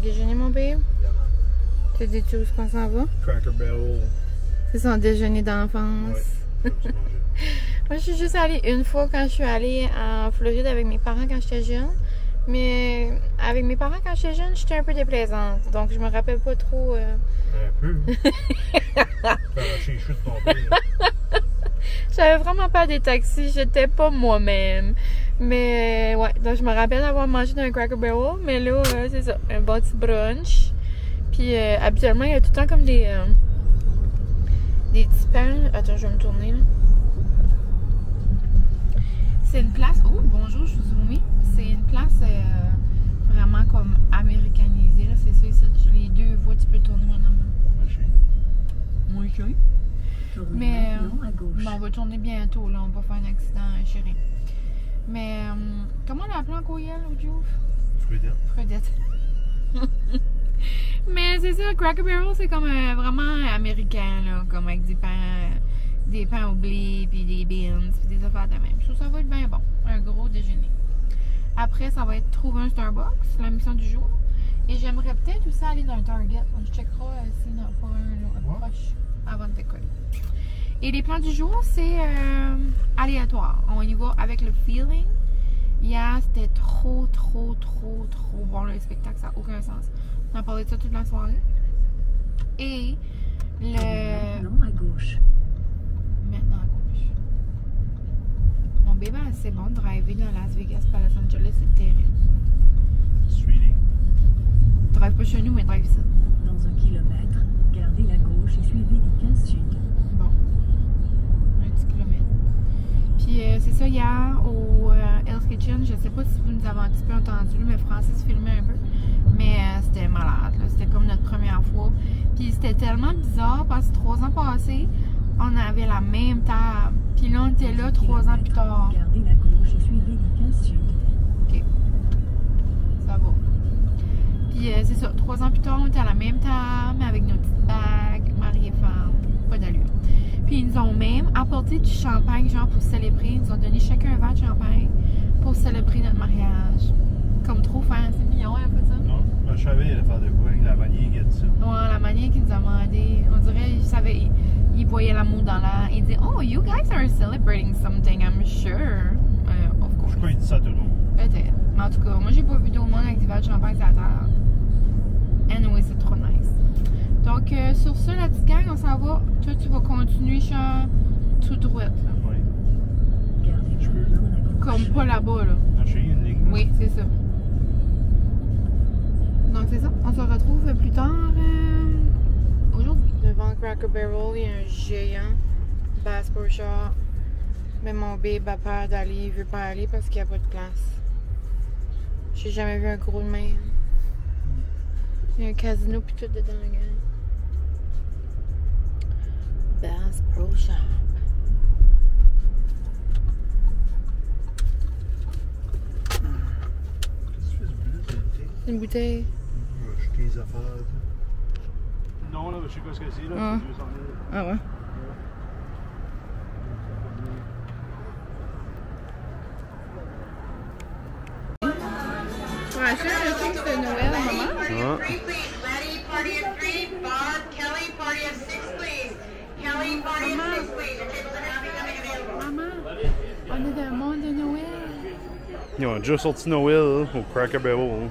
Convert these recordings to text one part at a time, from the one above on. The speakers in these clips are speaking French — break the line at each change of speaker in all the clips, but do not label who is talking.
déjeuner, mon babe? Tu dis-tu où qu'on s'en va?
Cracker Barrel.
C'est son déjeuner d'enfance.
Ouais.
Moi, je suis juste allée une fois quand je suis allée en Floride avec mes parents quand j'étais jeune. Mais avec mes parents quand j'étais jeune, j'étais un peu déplaisante. Donc, je me rappelle pas trop.
Un peu. Faire arracher les cheveux de ton père.
J'avais vraiment peur des taxis. J'étais pas moi-même. Mais ouais, donc je me rappelle d'avoir mangé dans un Cracker Barrel. Mais là, c'est ça, un bon petit brunch. Puis habituellement, il y a tout le temps comme des petits pains. Attends, je vais me tourner là. C'est une place. Oh, bonjour, je vous zoomé. C'est une place vraiment comme américanisée. Là. C'est ça, ici. Les deux voies, tu peux tourner mon homme. Moi, chérie. Mais on va tourner bientôt. Là. On va faire un accident, chérie. Mais comment on l'appelle en courriel, Oudiouf?
Fredette.
Fredette. Mais c'est ça, Cracker Barrel, c'est comme vraiment américain, là, comme avec des pains au blé, puis des beans, puis des affaires de même. Je trouve que ça va être bien bon, un gros déjeuner. Après, ça va être trouver un Starbucks, la mission du jour. Et j'aimerais peut-être aussi aller dans un Target. Je checkera s'il n'y en a pas un là, proche avant de décoller. Et les plans du jour, c'est aléatoire. On y va avec le feeling. Hier, c'était trop bon, le spectacle, ça n'a aucun sens. On a parlé de ça toute la soirée. Et le...
Non, à gauche.
Maintenant à gauche. Mon bébé, c'est bon de driver dans Las Vegas par Los Angeles, c'est terrible.
Sweetie.
Drive pas chez nous, mais drive ça.
Dans 1 kilomètre, gardez la gauche et suivez l'I-15 Sud.
Bon. Un petit kilomètre. Puis c'est ça, hier, au Hell's Kitchen, je sais pas si vous nous avez un petit peu entendu, mais Francis filmait un peu. Mais c'était malade, là. C'était comme notre première fois. Puis c'était tellement bizarre parce que 3 ans passés, on avait la même table. Puis là, on était là 3 ans plus tard.
Gardez la gauche et suivez l'I-15 Sud.
OK. Ça va. Puis c'est ça, 3 ans plus tard, on était à la même table, mais avec nos petites bagues, mari et femme. Pas d'allure. Puis ils nous ont même apporté du champagne, genre pour célébrer. Ils nous ont donné chacun un verre de champagne pour célébrer notre mariage. Comme trop fan, c'est mignon, hein, pas ça?
Non, je savais il allait faire de quoi, la manière qu'il a dit ça.
Ouais, la manière qu'il nous a demandé. On dirait, il savait, il voyait l'amour dans l'air. Il dit, oh, you guys are celebrating something, I'm sure. Of course.
Je crois qu'il dit ça à tout le monde.
Peut-être. Mais en tout cas, moi, j'ai pas vu d'autre monde avec des verres de champagne sur la terre. Anyway, c'est trop nice. Donc, sur ça, la petite gang, on s'en va. Toi, tu vas continuer, genre, tout droit, là.
Oui.
Gardez
Je peux.
maintenant la gauche.
Comme pas là-bas, là.
J'ai une ligne.
Oui, c'est ça. Donc, c'est ça. On se retrouve plus tard aujourd'hui. Devant Cracker Barrel, il y a un géant Bass Pro Shop. Mais mon bébé a peur d'aller. Il veut pas aller parce qu'il n'y a pas de place. J'ai jamais vu un gros de même. Il y a un casino pis tout dedans, la gang. Bass Pro Shop.
Qu'est-ce que tu fais ce bruit-là?
C'est une bouteille.
Je vais jeter les affaires. Non, là, je sais pas ce que c'est, là.
Ah.
C'est 200 000.
Ah ouais? Tu vas acheter un film de Noël à maman?
Ah.
Maman, on est dans le monde de Noël.
Ils ont déjà sorti Noël au Cracker Barrel.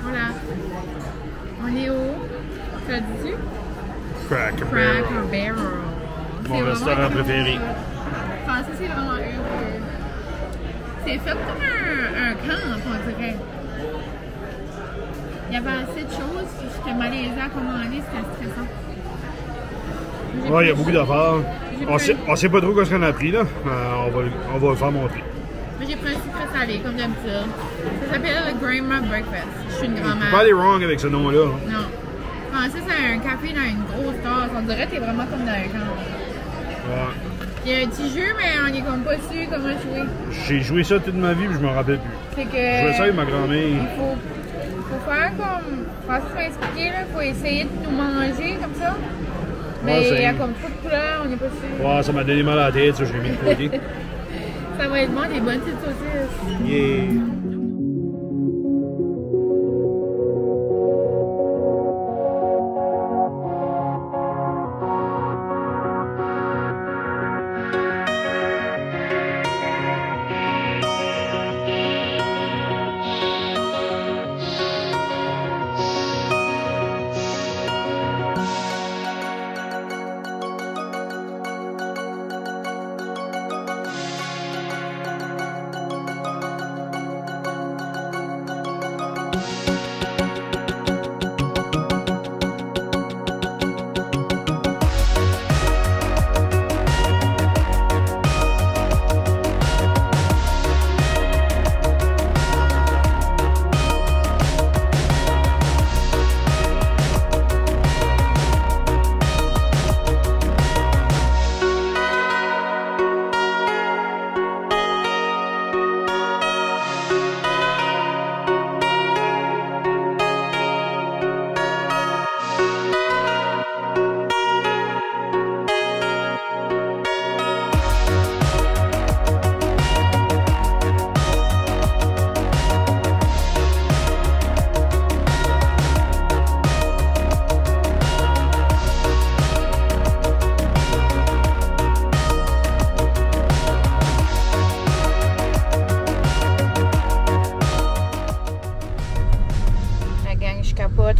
Voilà. On est où? Tu as dit?
Cracker
Cracker
Barrel.
Barrel.
Mon restaurant préféré.
Français, c'est vraiment heureux. C'est fait comme un camp, on dirait. Il y avait assez de choses, j'étais malaisée à commander, c'était stressant.
Ouais, il y a beaucoup d'affaires.
J'ai
On sait pas trop quoi qu'on a pris, là. On va le faire montrer.
Moi, j'ai pris un sucre salé, comme d'habitude. Ça s'appelle le Grandma Breakfast. Je suis une grand-mère.
Pas aller wrong avec ce nom-là.
Non. Je pensais que c'est un café dans une grosse tasse. On dirait que t'es vraiment comme dans un camp.
Ouais.
Il y a un petit jeu, mais on est comme pas sûr comment jouer.
J'ai joué ça toute ma vie, puis je me rappelle plus.
C'est que...
Je jouais ça avec ma grand-mère.
Il faut faire comme... François m'a expliqué, là. Il faut essayer de nous manger comme ça. Mais il y a comme trop de couleurs, on n'est pas sûr.
Ouais, ça m'a donné mal à la tête, ça, je l'ai mis de côté.
Ça va être bon, des bonnes petites saucisses.
Yeah.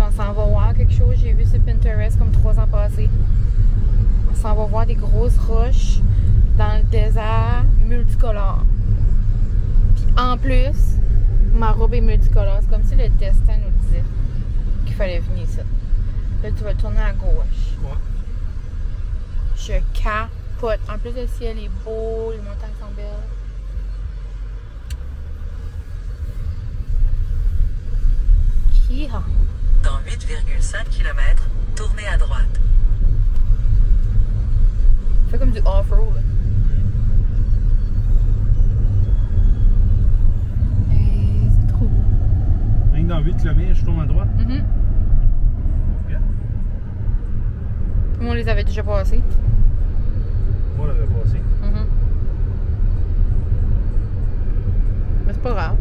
On s'en va voir quelque chose, j'ai vu sur Pinterest comme 3 ans passés. On s'en va voir des grosses roches dans le désert multicolore. Puis en plus, ma robe est multicolore. C'est comme si le destin nous disait qu'il fallait venir ici. Là, tu vas tourner à gauche.
Ouais.
Je capote. En plus, le ciel est beau, les montagnes sont belles. Hi-ha.
Dans 8,5 km, tournez à droite.
Fait comme du off-road. C'est trop beau.
Rien que dans 8 km, je tourne à droite.
Bien. On les avait déjà passés.
Moi, on l'avait passé.
Mais c'est pas grave.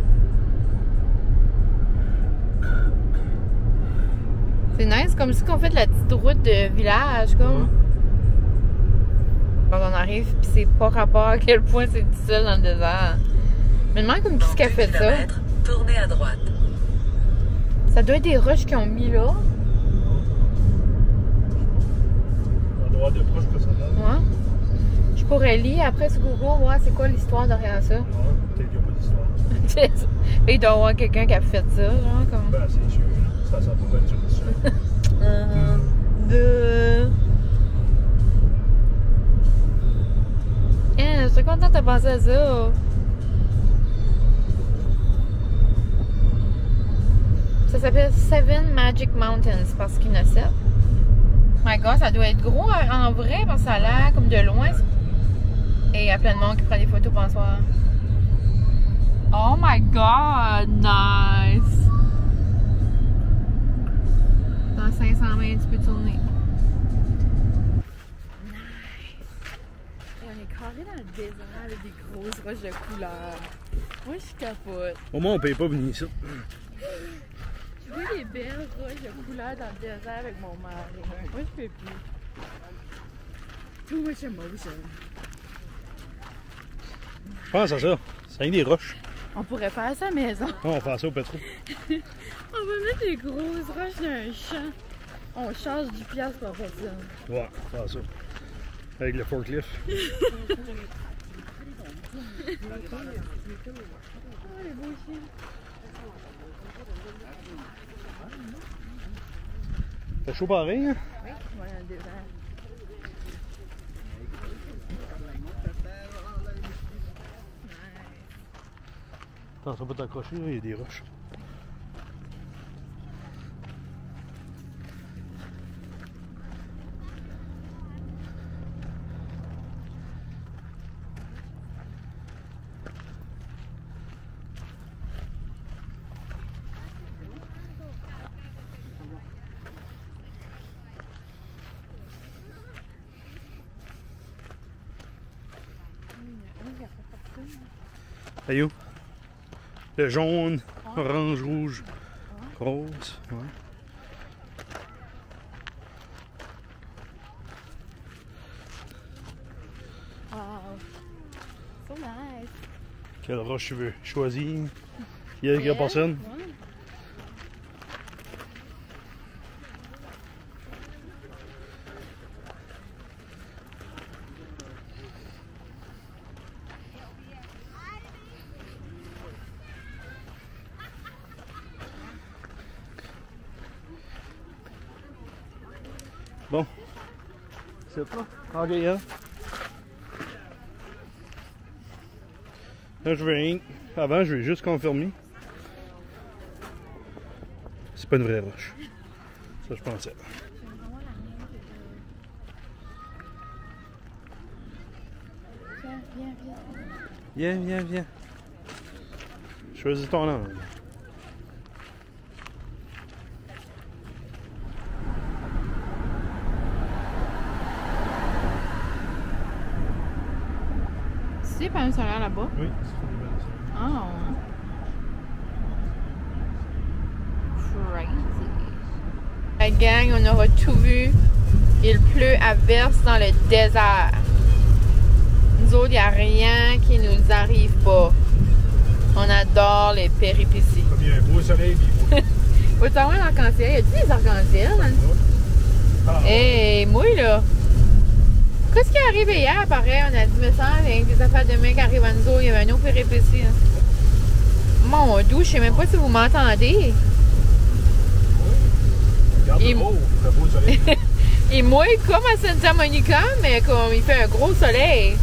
C'est nice, comme si on fait de la petite route de village, comme.
Ouais.
Quand on arrive, pis c'est pas rapport à quel point c'est difficile dans le désert. Mais demande comme qu'est-ce qu'elle fait ça.
Tournez à droite.
Ça doit être des roches qu'ils ont mis là.
À droite de proche que ça donne.
Ouais. Je pourrais lire après sur Google, voir c'est quoi l'histoire derrière ça.
Ouais, peut-être qu'il n'y a pas d'histoire.
Il doit y avoir quelqu'un qui a fait ça, genre, comme.
Ben, c'est sûr. Ça peut être une histoire.
Je suis contente de penser à ça. Ça s'appelle Seven Magic Mountains parce qu'il y en a 7. My God, ça doit être gros en vrai parce que ça a l'air comme de loin. Et il y a plein de monde qui prend des photos pour en soir. Oh my God, nice! Dans 500 mètres, tu peux tourner. Nice! Et on est carré dans le désert avec des grosses roches de couleur. Moi, je capote.
Au moins, on paye pas venir ça.
Je veux des belles roches de couleur dans le désert avec mon mari. Moi, je peux plus. Too much emotion.
Pense à ça. C'est rien des roches.
On pourrait faire ça à la maison.
On va faire ça au pétrole.
On va mettre des grosses roches dans un champ. On charge 10$ par personne.
Ouais, faire ça. Avec le forklift.
Oh, les beaux chiens.
Fait chaud pareil, hein?
Oui, voilà le devant.
Attends, ça va pas t'accrocher, là, il y a des roches. Aïe, où? Le jaune, orange, rouge, rose, ouais.
Wow. So nice.
Quelle roche tu veux choisir? Il y a personne?
Ouais.
Bon. C'est pas? Ok, hein? Là, je veux rien. Avant, je vais juste confirmer. C'est pas une vraie roche. Ça, je pensais.
Viens, viens, viens.
Viens, viens, viens. Choisis ton langue.
C'est pas un solaire là-bas?
Oui, c'est une belle ça.
Oh. Crazy. La gang, on aura tout vu. Il pleut à verse dans le désert. Nous autres, il n'y a rien qui nous arrive pas. On adore les péripéties.
Comme il y a un beau soleil, puis il faut.
Faut savoir l'arc-en-ciel. Y a-t-il des arcs-en-ciel?
Ah,
Hey, moi là! Qu'est-ce qui est arrivé hier, pareil? On a dit, me semble, avec des affaires de main qui arrivent à nous autres, il y avait un autre péripétie. Hein. Mon doux, je sais même pas si vous m'entendez.
Regarde
Il-
le haut, le beau soleil.
Et moi, comme à Santa Monica, mais comme il fait un gros soleil.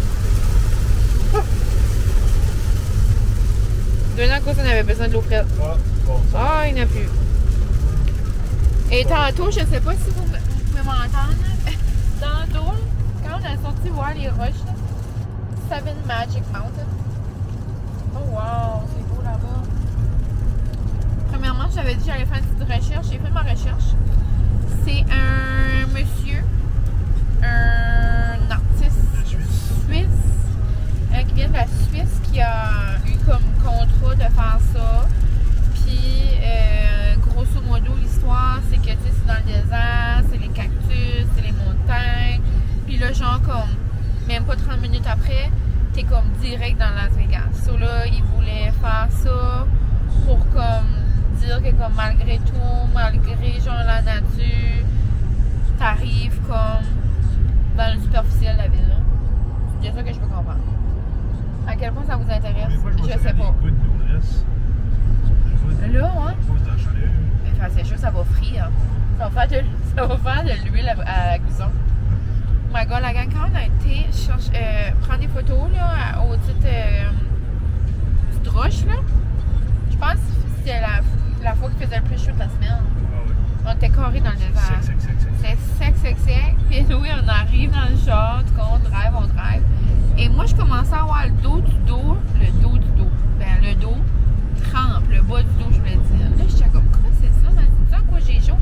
D'un an, on avait besoin de l'eau fraîche.
Ah, bon, ça.
Ah, il n'y en a plus. Et tantôt, je sais pas si vous pouvez m'entendre. Tantôt, quand on a sorti voir les roches, là, Seven Magic Mountain. Oh wow, c'est beau là-bas. Premièrement, j'avais dit que j'allais faire une petite recherche. J'ai fait ma recherche. C'est un monsieur, un artiste suisse, qui vient de la Suisse, qui a eu comme contrat de faire ça. Puis, grosso modo, l'histoire, c'est que tu sais, c'est dans le désert, c'est les cactus, c'est les montagnes. Puis là, genre, comme, même pas 30 minutes après, t'es comme direct dans Las Vegas. So là, il voulait faire ça pour comme dire que comme malgré tout, malgré genre la nature, t'arrives comme dans le superficiel de la ville. C'est ça que je peux comprendre. À quel point ça vous intéresse,
Des fois,
je
vois
sais
ça
pas.
des gouttes d'eau reste.
Là, ouais.
Pose dans la chaleur.
Mais enfin, c'est sûr, ça va frire. Ça va faire de l'huile à la cuisson. Oh my god, la gang, quand on a été prendre des photos là, au titre du roche, là, je pense que c'était la fois qui faisait le plus chaud de la semaine.
Ah oui.
On était carré dans le désert.
Sec, sec, sec, sec.
C'est sec, sec, sec. Puis nous, on arrive dans le char, on drive. Et moi, je commençais à avoir le dos du dos. Ben, le dos trempe, le bas du dos, je voulais dire. Là, j'étais comme, quoi, c'est ça? C'est ça à quoi j'ai chaud?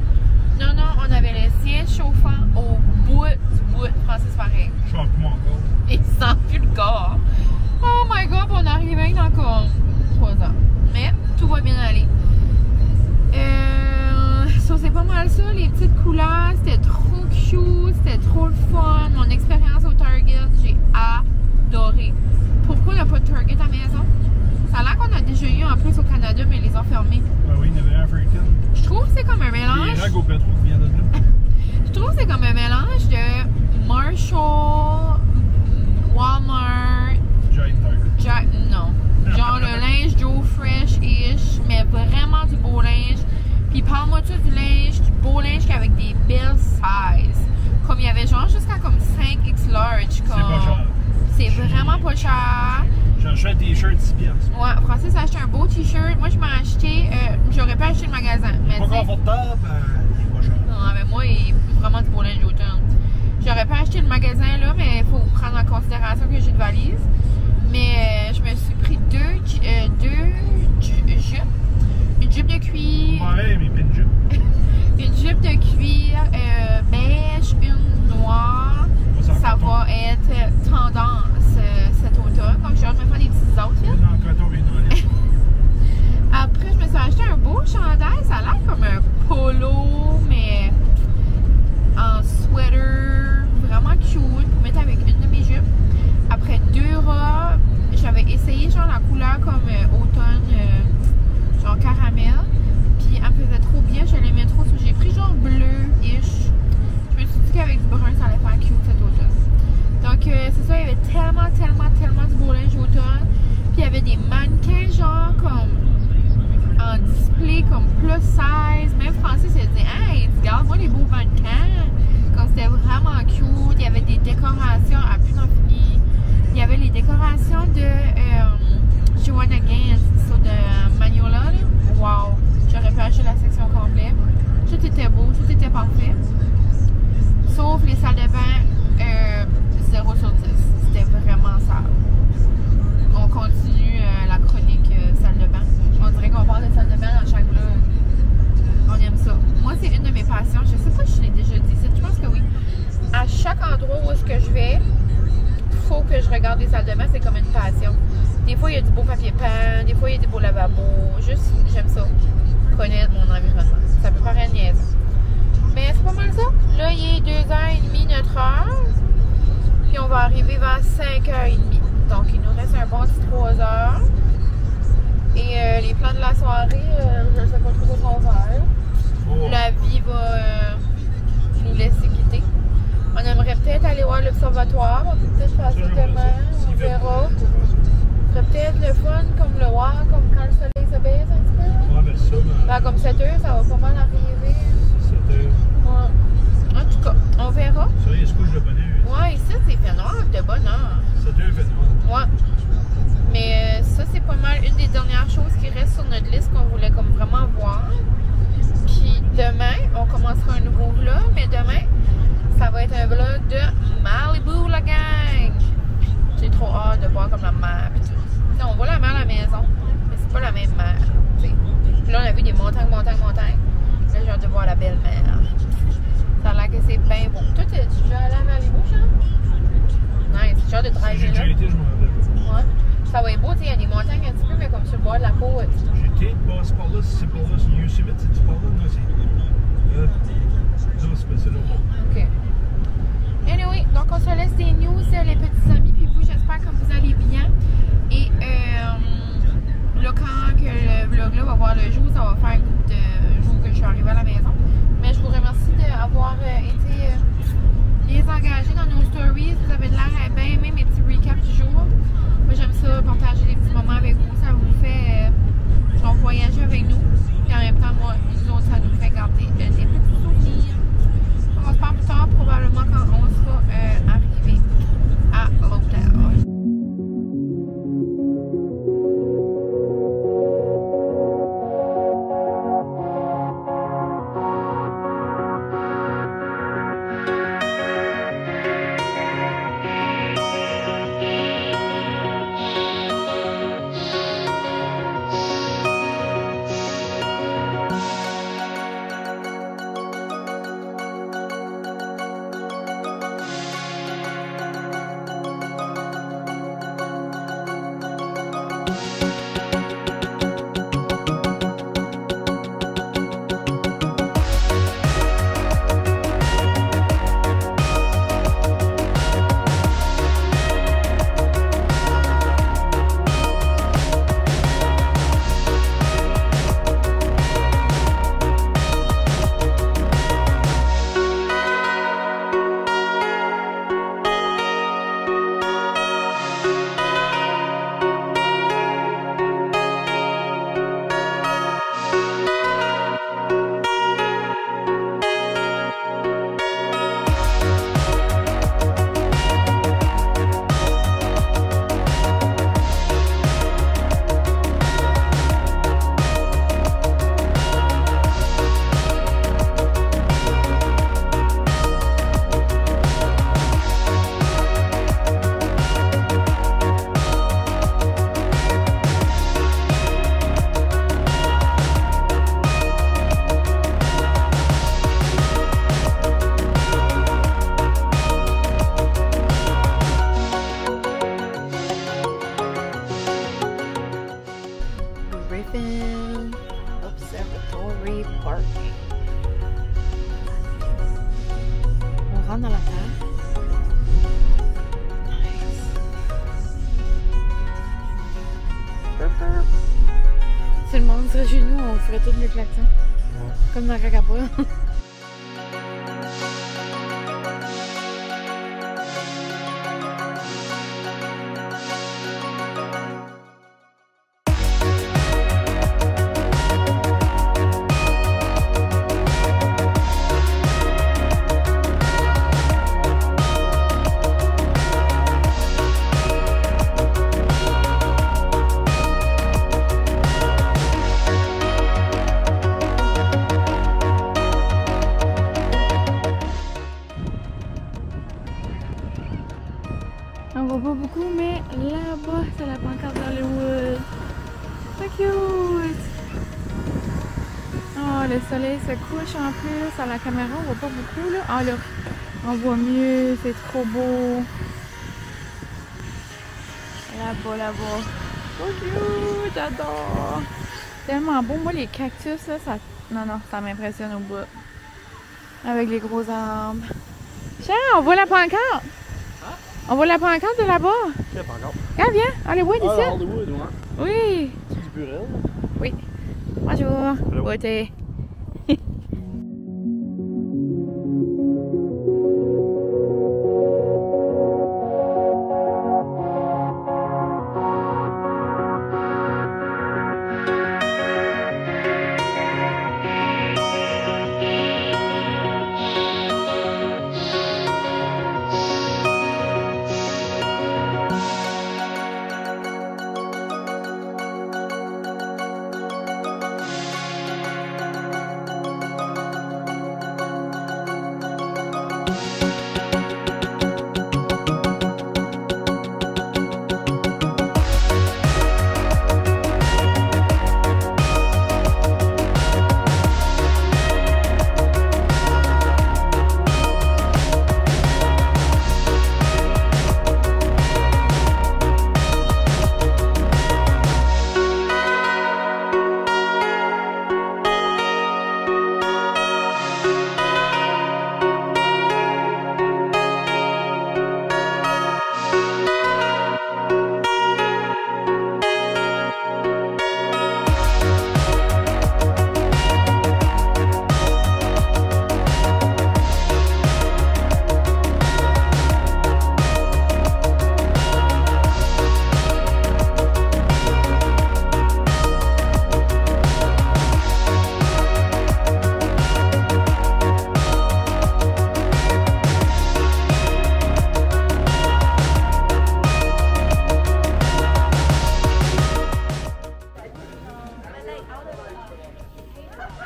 Non, on avait le siège chauffant au bout de Francis Pareil.
Je suis en plus encore.
Il sent plus le corps. Oh my god, on arrivait dans comme 3 ans. Mais tout va bien aller. So, c'est pas mal ça, les petites couleurs, c'était trop cute, c'était trop le fun. Mon expérience au Target, j'ai adoré. Pourquoi il n'y a pas de Target à la maison? Ça a l'air qu'on a déjà eu en plus au Canada, mais ils les ont fermés.
Ah oui, il y en avait un freaking.
Je trouve que c'est comme un mélange.
Les rags au pétrole qui viennent de là.
Je trouve que c'est comme un mélange de Marshall, Walmart,
Giant Tiger.
non. Genre le linge Joe Fresh-ish, mais vraiment du beau linge. Puis parle-moi-tu vraiment pas cher.
J'ai acheté un t-shirt 10$.
Ouais, Francis a acheté un beau t-shirt. Moi, je m'ai acheté. J'aurais pas acheté le magasin. Mais
Pas
tu sais,
confortable, il est pas cher.
non, mais moi, il est vraiment du beau linge d'automne. J'aurais pas acheté le magasin là, mais il faut prendre en considération que j'ai une valise. Mais je me suis pris deux jupes. Une jupe de cuir.
Pareil, mais plein de jupes.
Une jupe de cuir beige, une noire. Ça va être tendance cet automne. Donc, j'ai hâte de me faire des petits outfits.
Une en coton, une en laine.
Après, je me suis acheté un beau chandail. Ça a l'air comme un polo, mais en sweater. Vraiment cute pour mettre avec une de mes jupes. Après 2 robes, j'avais essayé genre la couleur comme automne, genre caramel. Puis elle me faisait trop bien, je l'aimais trop. J'ai pris genre bleu-ish. Je me suis dit qu'avec du brun, ça allait faire cute cet automne. Donc c'est ça, il y avait tellement du beau linge automne. Puis il y avait des mannequins genre comme en display, comme plus size. Même Francis il a dit « Hey, regarde-moi les beaux mannequins! » Comme c'était vraiment cute. Il y avait des décorations à plus d'en finir. Il y avait les décorations de Joanna Gaines, ça de Magnolia. Wow! J'aurais pu acheter la section complète. Tout était beau, tout était parfait. Sauf les salles de bain, 0 sur 10. C'était vraiment sale. On continue la chronique salle de bain. On dirait qu'on parle de salle de bain dans chaque vlog. On aime ça. Moi, c'est une de mes passions. Je sais pas si je l'ai déjà dit. Je pense que oui. À chaque endroit où est-ce que je vais, faut que je regarde les salles de bain. C'est comme une passion. Des fois, il y a du beau papier peint. Des fois, il y a des beaux lavabos. Juste, j'aime ça. Connaître mon environnement. Ça peut paraître niaiseux. Mais c'est pas mal ça. Là, il est 2h30 notre heure. Puis on va arriver vers 5h30. Donc, il nous reste un bon petit 3 heures. Et les plans de la soirée, je ne sais pas trop quoi faire.
Oh.
La vie va nous laisser quitter. On aimerait peut-être aller voir l'observatoire. On peut peut-être faire ça demain. On verra. Ce serait peut-être le fun comme le voir, comme quand le soleil se baisse un petit peu.
Ouais, mais ça,
Ben, comme 7 heures, ça va pas mal arriver.
c'était.
Ouais. En tout cas, on verra.
Ça, il se couche de bonne heure.
Ouais, ici, c'est fait noir de bonne heure.
7 heures, fait noir.
Ouais. Mais ça, c'est pas mal une des dernières choses qui reste sur notre liste qu'on voulait comme vraiment voir. Puis demain, on commencera un nouveau vlog, mais demain, ça va être un vlog de Malibu, la gang. J'ai trop hâte de voir comme la mer et tout. T'sais, on voit la mer à la maison, mais c'est pas la même mer. T'sais. Puis là, on a vu des montagnes. Là, j'ai hâte de voir la belle mer. Ça a l'air que c'est bien beau. Toi, tu déjà allé à Malibu, Jean? Nice. J'ai hâte de
J'ai
driver
déjà
là.
été, je m'en rappelle.
Ouais. Ça va être beau, il y a des montagnes un petit peu, mais comme sur le bord de la côte.
J'ai été passé par là, si c'est par là, c'est Yosemite, c'est-tu par là? Non, c'est. Non, c'est pas ça là.
OK. Anyway, donc on se laisse des news, les petits amis, puis vous, j'espère que vous allez bien. Et là, quand que le vlog là va voir le jour, ça va faire un coup de jours que je suis arrivée à la maison. Mais je vous remercie d'avoir été les engagés dans nos stories. Vous avez l'air à bien aimer mes petits recaps du jour. Moi, j'aime ça, partager des petits moments avec vous. Ça vous fait genre voyager avec nous. Puis en même temps, moi, nous autres, ça nous fait garder des petits souvenirs. On va se parler plus tard, probablement quand on sera arrivé à serait chez nous, on ferait tout le klaxon.
Ouais.
Comme dans Cacapra. On voit pas beaucoup, mais là-bas, c'est la pancarte d'Hollywood. C'est cute! Oh, le soleil se couche en plus. À la caméra, on voit pas beaucoup, là. Ah, là, on voit mieux. C'est trop beau. Là-bas, là-bas. So cute! J'adore! Tellement beau. Moi, les cactus, là, ça... Non, non, ça m'impressionne au bout. Avec les gros arbres. Tiens, on voit la pancarte! On voit la pancarte de là-bas.
Quelle pancarte?
Ah, viens, Hollywood ici.
Ah, Hollywood, ouais.
Oui.
C'est du Burel?
Oui. Bonjour.
Hello.
Beauté.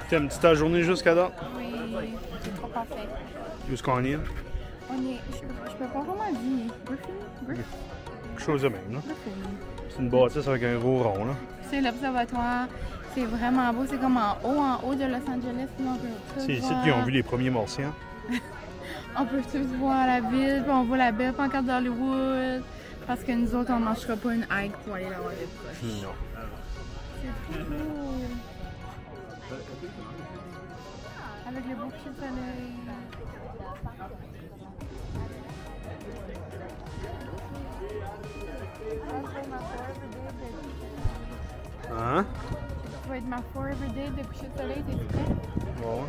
T'aimes-tu ta journée jusqu'à date?
Oui, c'est trop parfait.
Jusqu'en est?
On est... Je peux pas vraiment dire. Griffin?
Quelque chose de même, là.
Griffin.
C'est une bâtisse avec un gros rond, là.
C'est l'observatoire. C'est vraiment beau. C'est comme en haut de Los Angeles. Puis on peut tout
C'est ici
voir.
qu'ils ont vu les premiers martiens.
On peut tous voir la ville. Puis on voit la belle pancarte d'Hollywood. Parce que nous autres, on ne mangera pas une hike pour aller la voir de proche.
Non.
C'est trop beau. Avec le beau coucher de soleil.
Hein?
Ça va être ma forever day de coucher de soleil, t'es prêt?
Bon.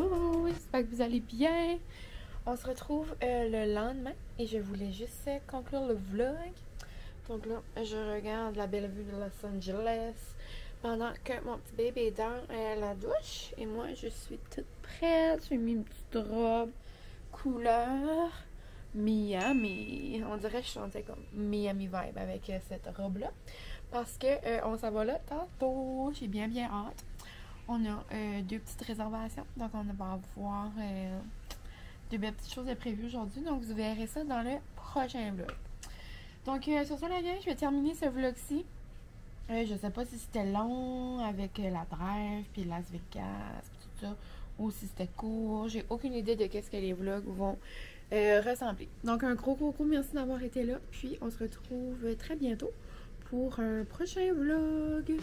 Allô, j'espère que vous allez bien. On se retrouve le lendemain et je voulais juste conclure le vlog. Donc là, je regarde la belle vue de Los Angeles pendant que mon petit bébé est dans la douche. Et moi, je suis toute prête. J'ai mis une petite robe couleur Miami. On dirait que je chantais comme Miami vibe avec cette robe-là. Parce que on s'en va là tantôt. J'ai bien hâte. On a 2 petites réservations. Donc on va avoir 2 belles petites choses de prévues aujourd'hui. Donc vous verrez ça dans le prochain vlog. Donc sur ça la gang, je vais terminer ce vlog-ci. Je sais pas si c'était long avec la drive puis Las Vegas puis tout ça. Ou si c'était court. J'ai aucune idée de qu'est-ce que les vlogs vont ressembler. Donc un gros merci d'avoir été là. Puis on se retrouve très bientôt pour un prochain vlog.